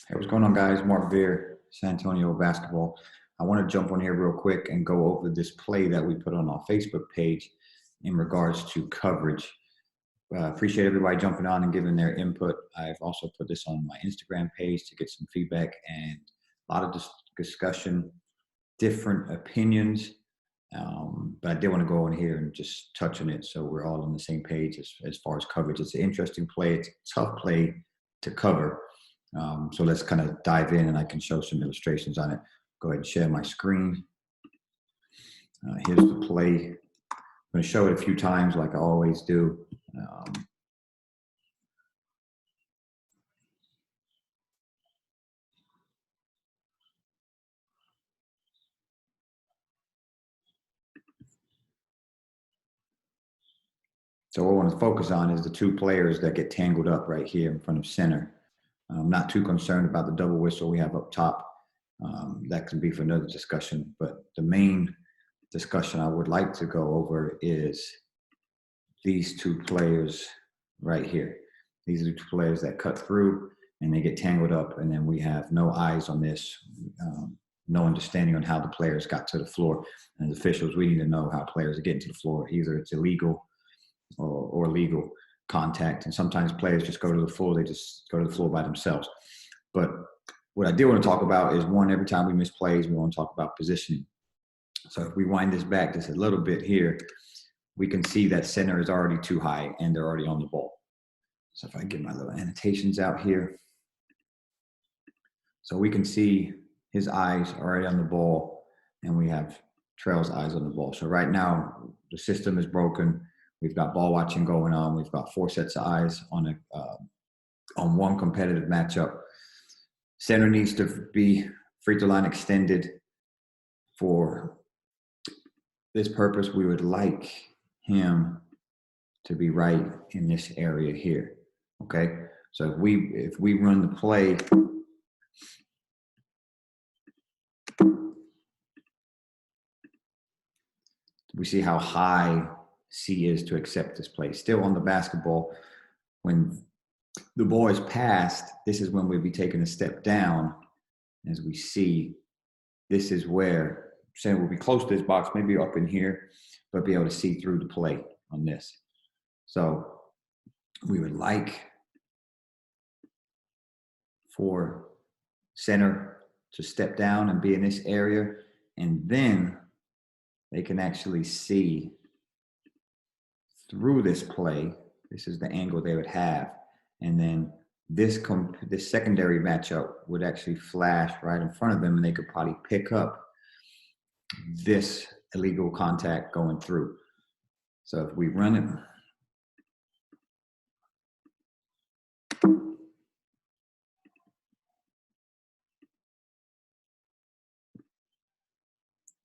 Hey, what's going on, guys? Mark Veer, San Antonio basketball. I want to jump on here real quick and go over this play that we put on our Facebook page in regards to coverage. Appreciate everybody jumping on and giving their input. I've also put this on my Instagram page to get some feedback and a lot of discussion, different opinions. But I did want to go in here and just touch on it so we're all on the same page as far as coverage. It's an interesting play. It's a tough play to cover. So let's kind of dive in and I can show some illustrations on it. Go ahead and share my screen. Here's the play. I'm going to show it a few times like I always do. So what I want to focus on is the two players that get tangled up right here in front of center. I'm not too concerned about the double whistle we have up top. That can be for another discussion, but the main discussion I would like to go over is these two players right here. These are the two players that cut through and they get tangled up, and then we have no eyes on this, no understanding on how the players got to the floor. And as officials, we need to know how players are getting to the floor. Either it's illegal or legal contact, and sometimes players just go to the floor. They just go to the floor by themselves. But what I do want to talk about is, one, every time we miss plays, we want to talk about positioning. So if we wind this back just a little bit here, we can see that center is already too high and they're already on the ball. So if I get my little annotations out here, so we can see his eyes already on the ball and we have Trail's eyes on the ball. So right now the system is broken. We've got ball watching going on. We've got 4 sets of eyes on one competitive matchup. Center needs to be free throw line extended. For this purpose, we would like him to be right in this area here. Okay, so if we run the play, we see how high C is to accept this play. Still on the basketball, when the ball is passed, this is when we'll be taking a step down. As we see, this is where center will be close to this box, maybe up in here, but be able to see through the play on this. So we would like for center to step down and be in this area, and then they can actually see through this play. This is the angle they would have, and then this secondary matchup would actually flash right in front of them, and they could probably pick up this illegal contact going through. So if we run it,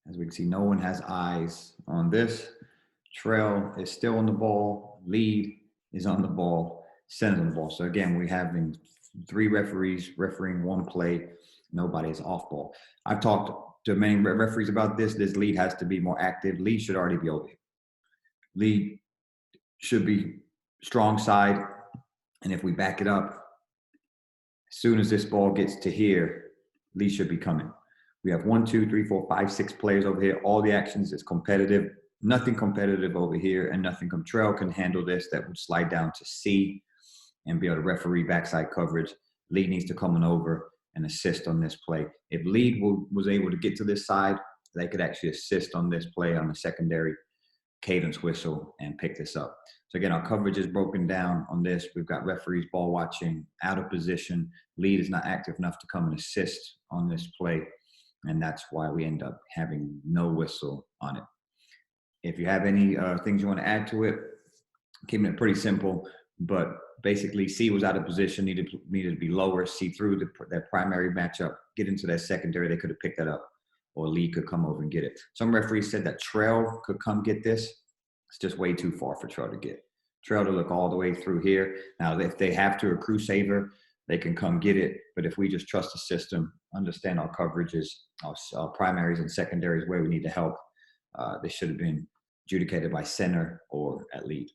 as we can see, no one has eyes on this. Trail is still on the ball. Lead is on the ball. Center's on the ball. So again, we're having 3 referees refereeing one play. Nobody is off ball. I've talked to many referees about this. This lead has to be more active. Lead should already be over here. Lead should be strong side. And if we back it up, as soon as this ball gets to here, lead should be coming. We have 1, 2, 3, 4, 5, 6 players over here. All the actions is competitive. Nothing competitive over here, and nothing. Trail can handle this. That would slide down to C and be able to referee backside coverage. Lead needs to come on over and assist on this play. If Lead was able to get to this side, they could actually assist on this play on the secondary cadence whistle and pick this up. So again, our coverage is broken down on this. We've got referees ball watching, out of position. Lead is not active enough to come and assist on this play, and that's why we end up having no whistle on it. If you have any things you want to add to it, keeping it pretty simple, but basically C was out of position, needed to be lower, see through that primary matchup, get into that secondary. They could have picked that up, or Lee could come over and get it. Some referees said that Trail could come get this. It's just way too far for Trail to get. Trail to look all the way through here. Now, if they have to accrue saver, they can come get it. But if we just trust the system, understand our coverages, our primaries and secondaries where we need to help, this should have been adjudicated by center or at lead.